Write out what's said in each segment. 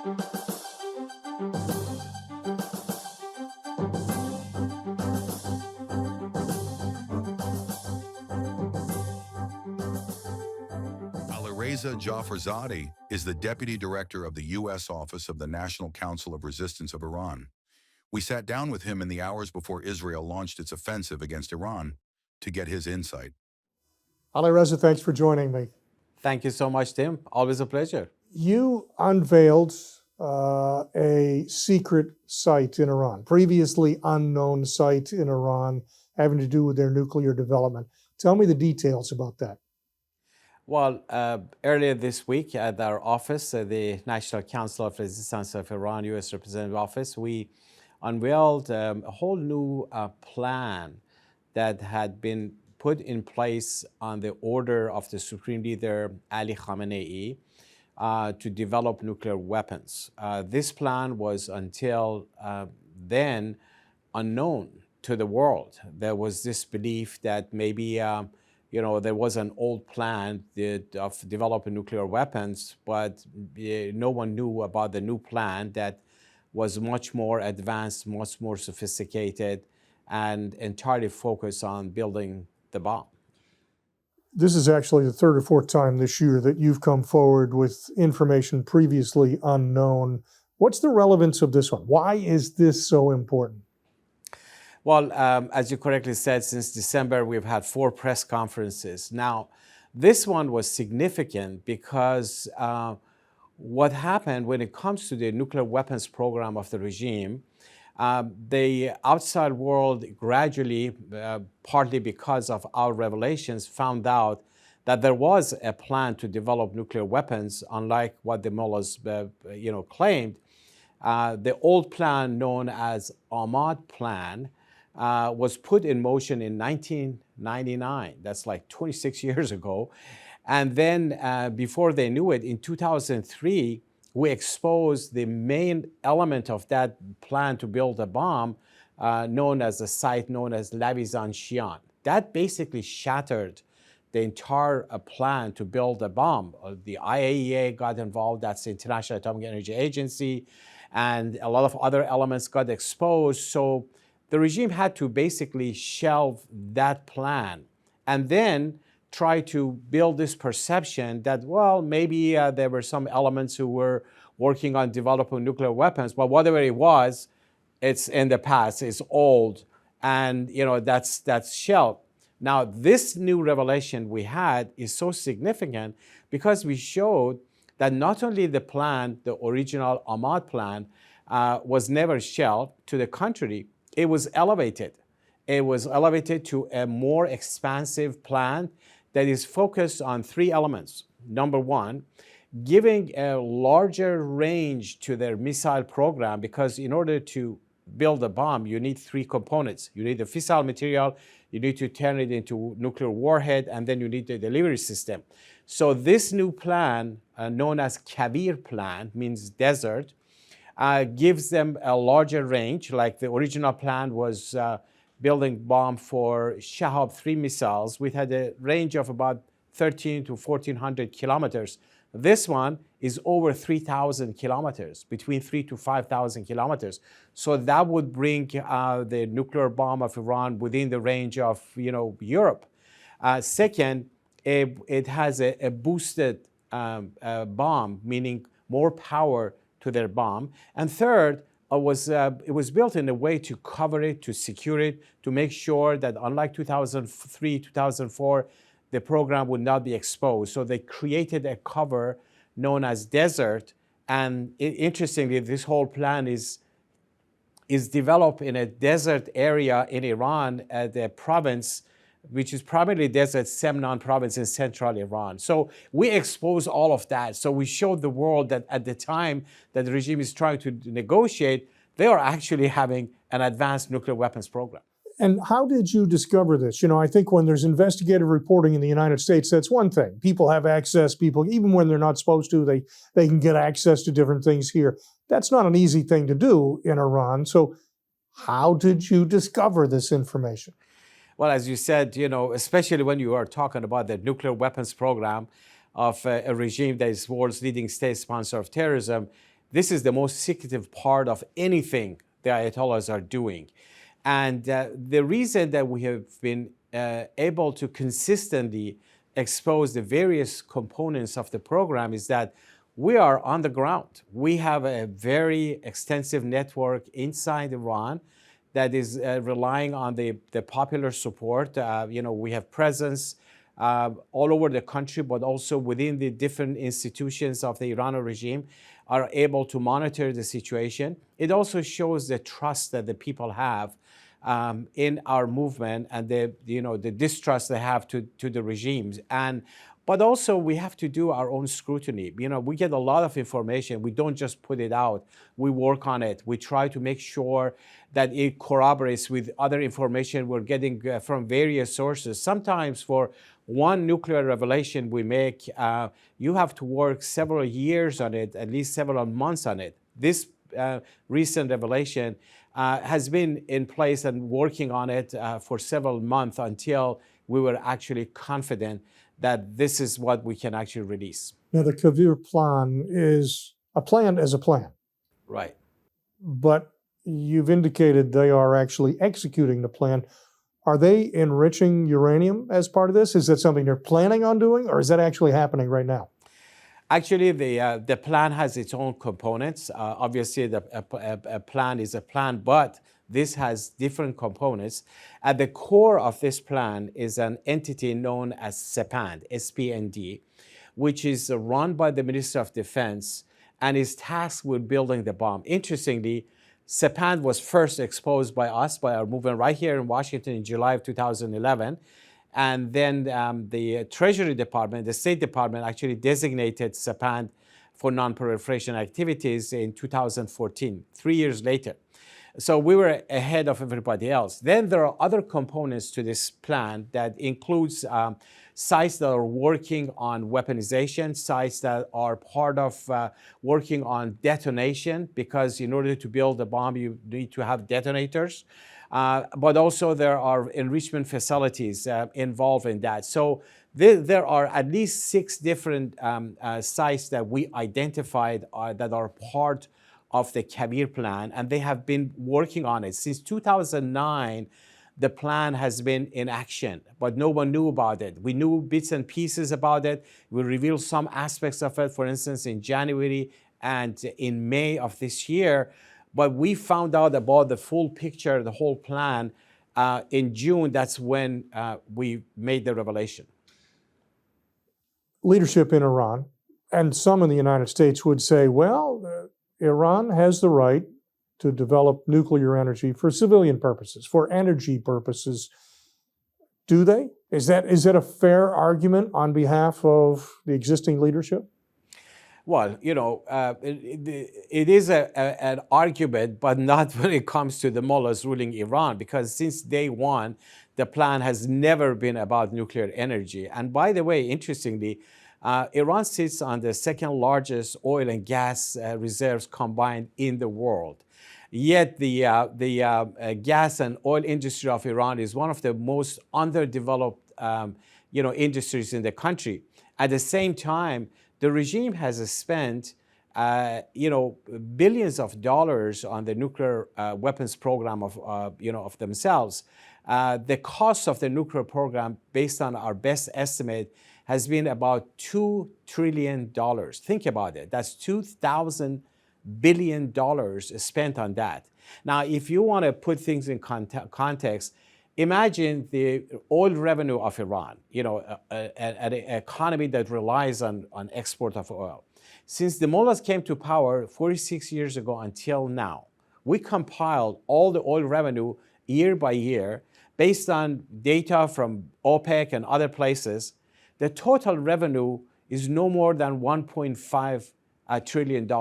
Alireza Jafarzadeh is the Deputy Director of the U.S. Office of the National Council of Resistance of Iran. We sat down with him in the hours before Israel launched its offensive against Iran to get his insight. Alireza, thanks for joining me. Thank you so much, Tim. Always a pleasure. You unveiled a secret site in Iran, previously unknown site in Iran having to do with their nuclear development. Tell me the details about that. Well, earlier this week at our office, the National Council of Resistance of Iran, U.S. Representative Office, we unveiled a whole new plan that had been put in place on the order of the Supreme Leader Ali Khamenei to develop nuclear weapons. This plan was until then unknown to the world. There was this belief that maybe there was an old plan of developing nuclear weapons, but no one knew about the new plan that was much more advanced, much more sophisticated, and entirely focused on building the bomb. This is actually the third or fourth time this year that you've come forward with information previously unknown. What's the relevance of this one? Why is this so important? Well, as you correctly said, since December, we've had 4 press conferences. Now, this one was significant because what happened when it comes to the nuclear weapons program of the regime, the outside world gradually, partly because of our revelations, found out that there was a plan to develop nuclear weapons, unlike what the mullahs claimed. The old plan, known as Ahmad Plan, was put in motion in 1999. That's like 26 years ago. And then before they knew it, in 2003, we exposed the main element of that plan to build a bomb, known as the site known as Lavizan-Shian. That basically shattered the entire plan to build a bomb. The IAEA got involved, that's the International Atomic Energy Agency, and a lot of other elements got exposed. So the regime had to basically shelve that plan and then try to build this perception that, well, maybe there were some elements who were working on developing nuclear weapons, but whatever it was, it's in the past, it's old, and that's shelved. Now, this new revelation we had is so significant because we showed that not only the plan, the original Ahmad plan, was never shelved. To the contrary, it was elevated. It was elevated to a more expansive plan that is focused on 3 elements. Number 1, giving a larger range to their missile program, because in order to build a bomb, you need 3 components. You need the fissile material, you need to turn it into nuclear warhead, and then you need the delivery system. So this new plan, known as Kabir plan, means desert, gives them a larger range. Like the original plan was building bomb for Shahab 3 missiles, which had a range of about 13 to 1,400 kilometers. This one is over 3,000 kilometers, between 3,000 to 5,000 kilometers. So that would bring the nuclear bomb of Iran within the range of Europe. Second, it has a boosted bomb, meaning more power to their bomb. And third, it was built in a way to cover it, to secure it, to make sure that unlike 2003, 2004, the program would not be exposed. So they created a cover known as desert. And interestingly, this whole plan is developed in a desert area in Iran, at the province, which is primarily desert, Semnan province in central Iran. So we expose all of that. So we showed the world that at the time that the regime is trying to negotiate, they are actually having an advanced nuclear weapons program. And how did you discover this? I think when there's investigative reporting in the United States, that's one thing. People have access, even when they're not supposed to, they can get access to different things here. That's not an easy thing to do in Iran. So how did you discover this information? Well, as you said, especially when you are talking about the nuclear weapons program of a regime that is the world's leading state sponsor of terrorism, This is the most secretive part of anything the Ayatollahs are doing. And the reason that we have been able to consistently expose the various components of the program is that we are on the ground. We have a very extensive network inside Iran that is relying on the popular support. We have presence all over the country, but also within the different institutions of the Iranian regime are able to monitor the situation. It also shows the trust that the people have in our movement and the distrust they have to the regimes. But also we have to do our own scrutiny. We get a lot of information. We don't just put it out. We work on it. We try to make sure that it corroborates with other information we're getting from various sources. Sometimes for one nuclear revelation we make, you have to work several years on it, at least several months on it. This recent revelation has been in place and working on it for several months until we were actually confident that this is what we can actually release. Now, the Kavir plan is a plan as a plan. Right. But you've indicated they are actually executing the plan. Are they enriching uranium as part of this? Is that something they're planning on doing, or is that actually happening right now? Actually, the plan has its own components. Obviously, a plan is a plan, but this has different components. At the core of this plan is an entity known as SPAND, SPND, which is run by the Minister of Defense and is tasked with building the bomb. Interestingly, SPAND was first exposed by us, by our movement right here in Washington in July of 2011. And then the Treasury Department, the State Department actually designated SPAND for non-proliferation activities in 2014, 3 years later. So we were ahead of everybody else. Then there are other components to this plan that includes sites that are working on weaponization, sites that are part of working on detonation, because in order to build a bomb, you need to have detonators. But also there are enrichment facilities involved in that. So there are at least 6 different sites that we identified that are part of the Kavir plan, and they have been working on it. Since 2009, the plan has been in action, but no one knew about it. We knew bits and pieces about it. We revealed some aspects of it, for instance, in January and in May of this year. But we found out about the full picture, the whole plan, in June. That's when we made the revelation. Leadership in Iran and some in the United States would say, well, Iran has the right to develop nuclear energy for civilian purposes, for energy purposes. Do they? Is that a fair argument on behalf of the existing leadership? Well, it is an argument, but not when it comes to the mullahs ruling Iran, because since day one, the plan has never been about nuclear energy. And by the way, interestingly, Iran sits on the second largest oil and gas reserves combined in the world. Yet the gas and oil industry of Iran is one of the most underdeveloped industries in the country. At the same time, the regime has spent billions of dollars on the nuclear weapons program of themselves. The cost of the nuclear program, based on our best estimate, has been about $2 trillion. Think about it. That's $2,000 billion spent on that. Now, if you want to put things in context, imagine the oil revenue of Iran, an economy that relies on export of oil. Since the mullahs came to power 46 years ago until now, we compiled all the oil revenue year by year based on data from OPEC and other places. The total revenue is no more than $1.5 trillion.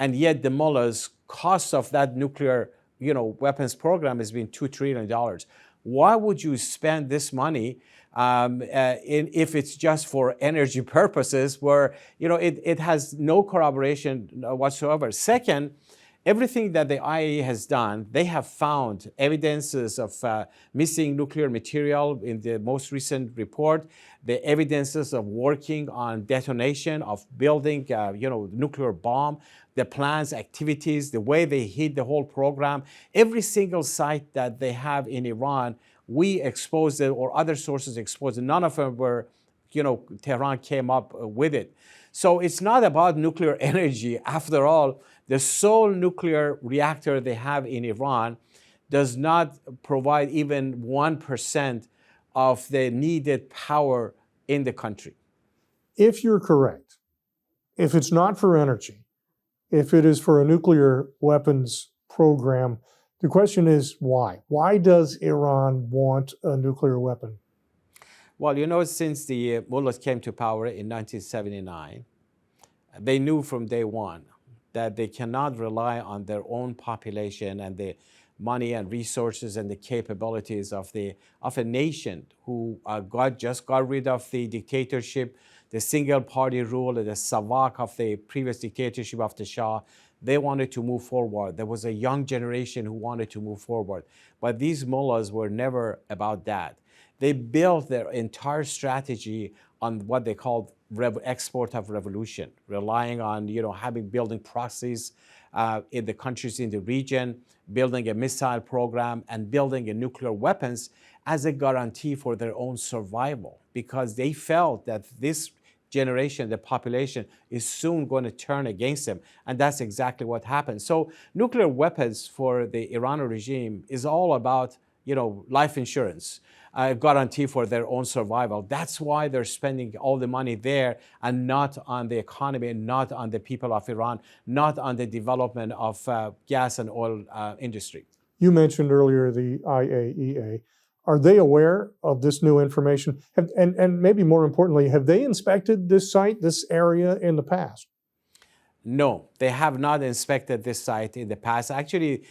And yet the mullahs' cost of that nuclear weapons program has been $2 trillion. Why would you spend this money if it's just for energy purposes, where it has no corroboration whatsoever? Second, everything that the IAEA has done, they have found evidences of missing nuclear material in the most recent report, the evidences of working on detonation, of building, nuclear bomb, the plans, activities, the way they hid the whole program. Every single site that they have in Iran, we exposed it or other sources exposed it. None of them were, Tehran came up with it. So it's not about nuclear energy. After all, the sole nuclear reactor they have in Iran does not provide even 1% of the needed power in the country. If you're correct, if it's not for energy, if it is for a nuclear weapons program, the question is why? Why does Iran want a nuclear weapon? Well, since the mullahs came to power in 1979, they knew from day one that they cannot rely on their own population and the money and resources and the capabilities of a nation who just got rid of the dictatorship, the single party rule, the savak of the previous dictatorship of the Shah. They wanted to move forward. There was a young generation who wanted to move forward. But these mullahs were never about that. They built their entire strategy on what they called export of revolution, relying on building proxies in the countries in the region, building a missile program, and building a nuclear weapons as a guarantee for their own survival, because they felt that this generation, the population, is soon going to turn against them. And that's exactly what happened. So nuclear weapons for the Iranian regime is all about life insurance, a guarantee for their own survival. That's why they're spending all the money there and not on the economy, not on the people of Iran, not on the development of gas and oil industry. You mentioned earlier the IAEA. Are they aware of this new information? And maybe more importantly, have they inspected this site, this area in the past? No, they have not inspected this site in the past. Actually,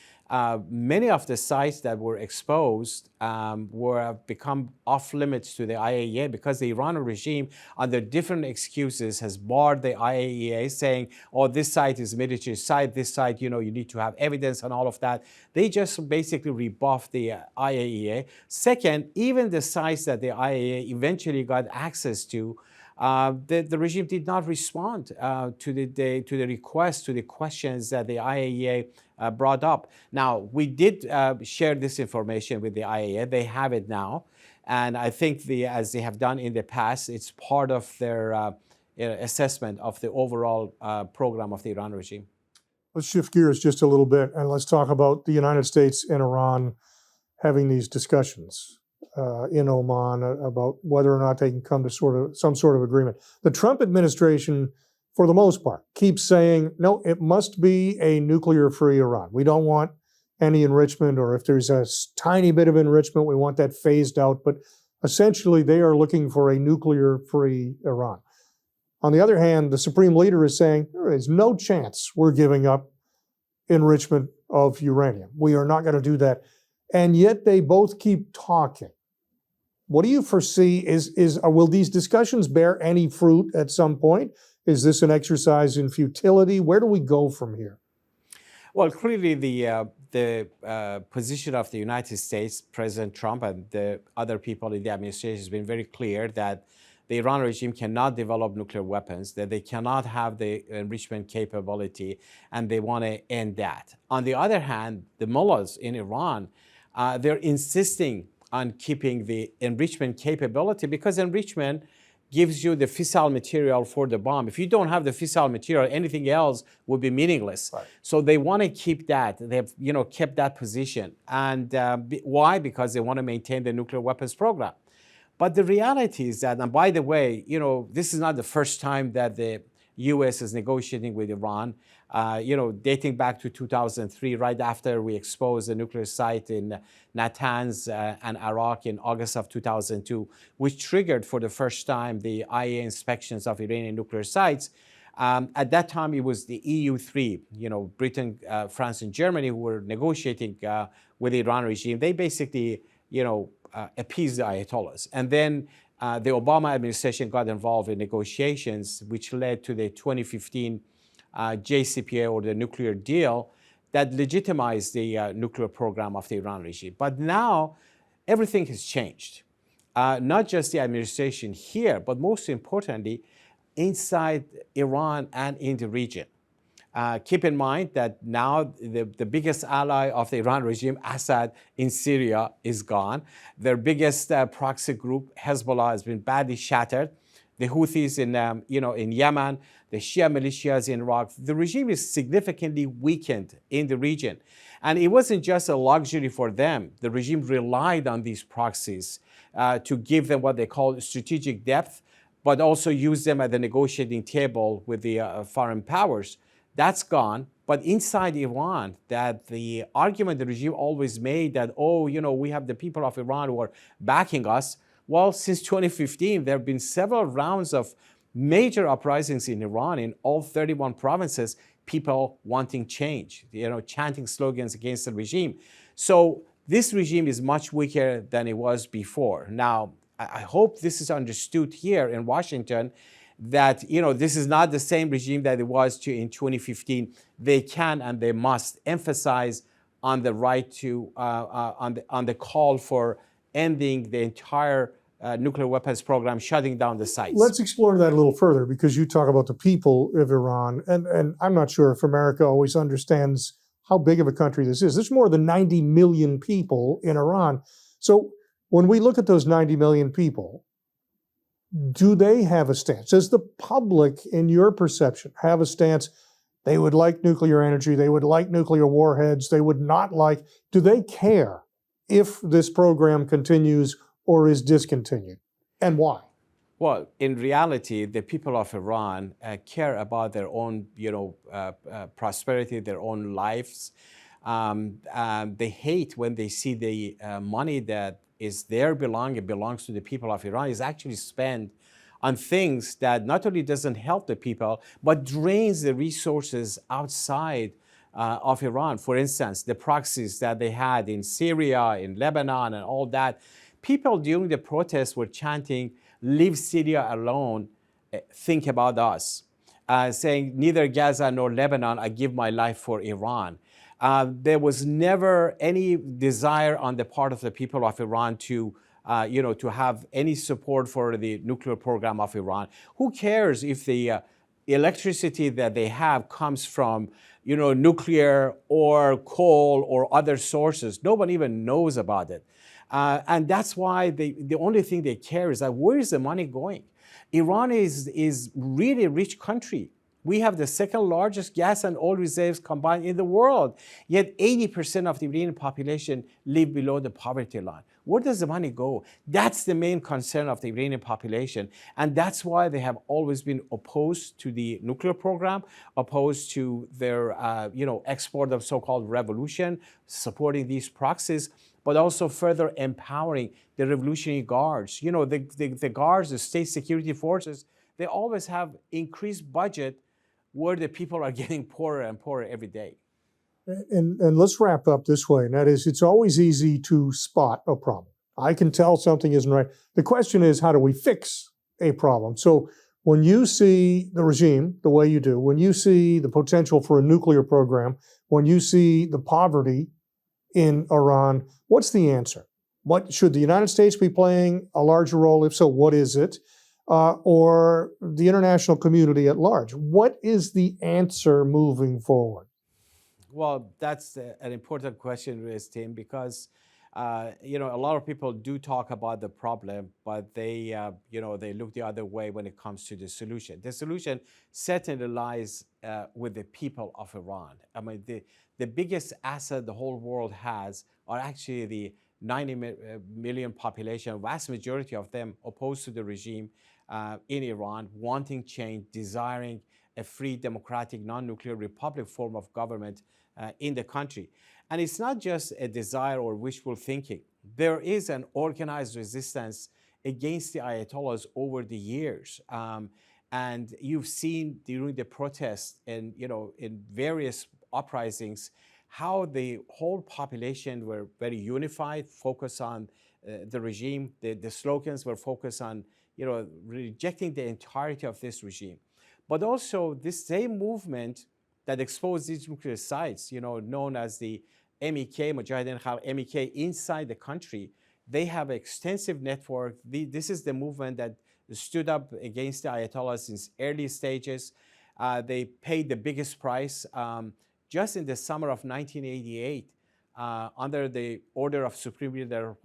many of the sites that were exposed have become off limits to the IAEA because the Iranian regime, under different excuses, has barred the IAEA, saying, "Oh, this site is a military site. This site, you need to have evidence and all of that." They just basically rebuffed the IAEA. Second, even the sites that the IAEA eventually got access to, the regime did not respond to the request, to the questions that the IAEA brought up. Now, we did share this information with the IAEA. They have it now. And I think, as they have done in the past, it's part of their assessment of the overall program of the Iran regime. Let's shift gears just a little bit, and let's talk about the United States and Iran having these discussions in Oman about whether or not they can come to some sort of agreement. The Trump administration, for the most part, keeps saying, no, it must be a nuclear-free Iran. We don't want any enrichment, or if there's a tiny bit of enrichment, we want that phased out. But essentially, they are looking for a nuclear-free Iran. On the other hand, the supreme leader is saying, there is no chance we're giving up enrichment of uranium. We are not going to do that. And yet they both keep talking. What do you foresee will these discussions bear any fruit at some point? Is this an exercise in futility? Where do we go from here? Well, clearly the position of the United States, President Trump and the other people in the administration has been very clear that the Iran regime cannot develop nuclear weapons, that they cannot have the enrichment capability, and they want to end that. On the other hand, the mullahs in Iran, they're insisting on keeping the enrichment capability because enrichment gives you the fissile material for the bomb. If you don't have the fissile material, anything else would be meaningless. Right. So they want to keep that. They have, kept that position. And why? Because they want to maintain the nuclear weapons program. But the reality is that, and by the way, this is not the first time that the U.S. is negotiating with Iran. Dating back to 2003, right after we exposed the nuclear site in Natanz and Iraq in August of 2002, which triggered for the first time the IAEA inspections of Iranian nuclear sites. At that time, it was the EU3, Britain, France, and Germany, who were negotiating with the Iran regime. They basically, appeased the Ayatollahs. And then the Obama administration got involved in negotiations, which led to the 2015 JCPOA, or the nuclear deal, that legitimized the nuclear program of the Iran regime. But now everything has changed. Not just the administration here, but most importantly, inside Iran and in the region. Keep in mind that now the biggest ally of the Iran regime, Assad in Syria, is gone. Their biggest proxy group, Hezbollah, has been badly shattered. The Houthis in Yemen, the Shia militias in Iraq. The regime is significantly weakened in the region. And it wasn't just a luxury for them. The regime relied on these proxies to give them what they call strategic depth, but also use them at the negotiating table with the foreign powers. That's gone. But inside Iran, that the argument the regime always made that, oh, we have the people of Iran who are backing us. Well, since 2015, there have been several rounds of major uprisings in Iran in all 31 provinces, people wanting change, chanting slogans against the regime. So this regime is much weaker than it was before. Now, I hope this is understood here in Washington, that this is not the same regime that it was in 2015. They can and they must emphasize on the right to on the call for ending the entire nuclear weapons program, shutting down the sites. Let's explore that a little further, because you talk about the people of Iran, and I'm not sure if America always understands how big of a country this is. There's more than 90 million people in Iran. So when we look at those 90 million people, do they have a stance? Does the public, in your perception, have a stance? They would like nuclear energy. They would like nuclear warheads. They would not like. Do they care if this program continues or is discontinued, and why? Well, in reality, the people of Iran care about their own, prosperity, their own lives. They hate when they see the money that is their belonging, belongs to the people of Iran, is actually spent on things that not only doesn't help the people, but drains the resources outside of Iran. For instance, the proxies that they had in Syria, in Lebanon, and all that. People during the protests were chanting, "Leave Syria alone, think about us," saying, "Neither Gaza nor Lebanon, I give my life for Iran." There was never any desire on the part of the people of Iran to have any support for the nuclear program of Iran. Who cares if the electricity that they have comes from, nuclear or coal or other sources? Nobody even knows about it. And that's why the only thing they care is that where is the money going? Iran is really a rich country. We have the second largest gas and oil reserves combined in the world, yet 80% of the Iranian population live below the poverty line. Where does the money go? That's the main concern of the Iranian population, and that's why they have always been opposed to the nuclear program, opposed to their export of so-called revolution, supporting these proxies, but also further empowering the Revolutionary Guards. The guards, the state security forces, they always have increased budget where the people are getting poorer and poorer every day. And let's wrap up this way, and that is, it's always easy to spot a problem. I can tell something isn't right. The question is, how do we fix a problem? So when you see the regime the way you do, when you see the potential for a nuclear program, when you see the poverty in Iran, what's the answer? What should the United States be playing a larger role? If so, what is it? Or the international community at large? What is the answer moving forward? Well, that's an important question, Tim, because a lot of people do talk about the problem, but they look the other way when it comes to the solution. The solution certainly lies with the people of Iran. I mean, the biggest asset the whole world has are actually the 90 million population, vast majority of them opposed to the regime in Iran, wanting change, desiring a free, democratic, non-nuclear republic form of government in the country. And it's not just a desire or wishful thinking. There is an organized resistance against the Ayatollahs over the years. And you've seen during the protests and, in various uprisings, how the whole population were very unified, focused on the regime. The slogans were focused on, rejecting the entirety of this regime. But also this same movement that exposed these nuclear sites, known as the MEK, Mujahideen Khalq MEK, inside the country. They have an extensive network. This is the movement that stood up against the Ayatollahs since early stages. They paid the biggest price just in the summer of 1988 under the order of Supreme Leader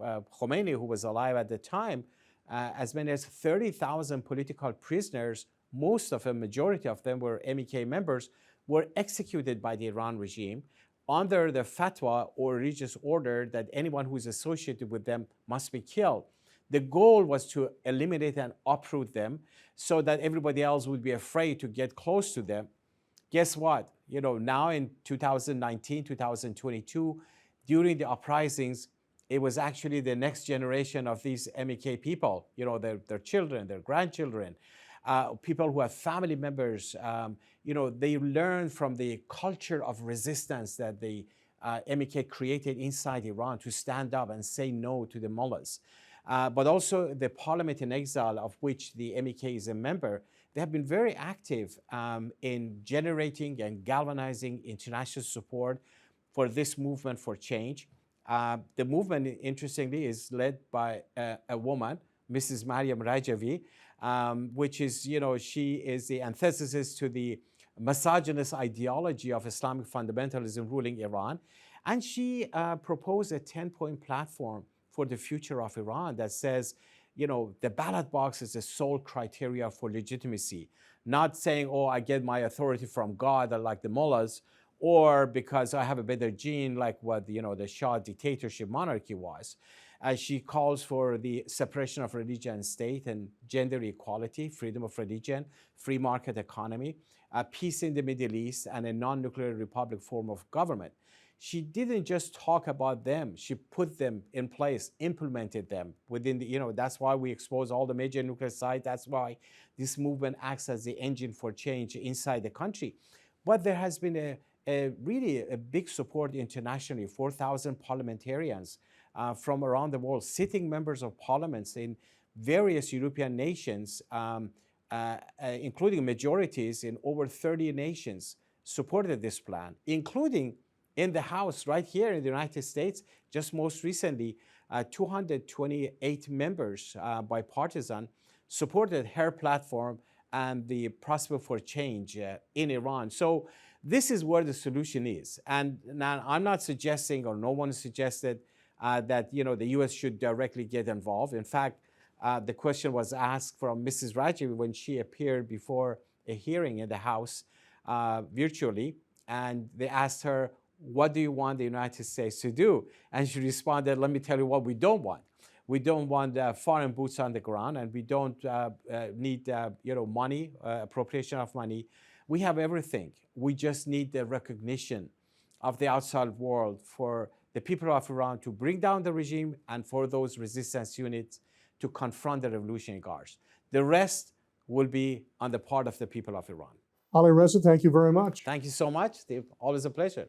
Khomeini, who was alive at the time. As many as 30,000 political prisoners, most of them, majority of them were MEK members, were executed by the Iran regime under the fatwa or religious order that anyone who is associated with them must be killed. The goal was to eliminate and uproot them so that everybody else would be afraid to get close to them. Guess what? Now in 2019, 2022, during the uprisings, it was actually the next generation of these MEK people, their children, their grandchildren, people who have family members, they learn from the culture of resistance that the MEK created inside Iran to stand up and say no to the mullahs. But also the parliament in exile, of which the MEK is a member, they have been very active in generating and galvanizing international support for this movement for change. The movement, interestingly, is led by a woman, Mrs. Mariam Rajavi, which is, she is the antithesis to the misogynist ideology of Islamic fundamentalism ruling Iran. And she proposed a 10-point platform for the future of Iran that says, the ballot box is the sole criteria for legitimacy, not saying, oh, I get my authority from God, like the mullahs, or because I have a better gene, like what the Shah dictatorship monarchy was. She calls for the separation of religion and state and gender equality, freedom of religion, free market economy, peace in the Middle East, and a non-nuclear republic form of government. She didn't just talk about them. She put them in place, implemented them within the, that's why we expose all the major nuclear sites. That's why this movement acts as the engine for change inside the country. But there has been really a big support internationally, 4,000 parliamentarians from around the world, sitting members of parliaments in various European nations, including majorities in over 30 nations, supported this plan, including in the House right here in the United States. Just most recently, 228 members, bipartisan, supported her platform and the prospect for change in Iran. So this is where the solution is. And now I'm not suggesting, or no one suggested, that the U.S. should directly get involved. In fact, the question was asked from Mrs. Rajiv when she appeared before a hearing in the House virtually, and they asked her, what do you want the United States to do? And she responded, let me tell you what we don't want. We don't want foreign boots on the ground, and we don't need money, appropriation of money. We have everything. We just need the recognition of the outside world for the people of Iran to bring down the regime and for those resistance units to confront the revolutionary guards. The rest will be on the part of the people of Iran. Alireza, thank you very much. Thank you so much. Always a pleasure.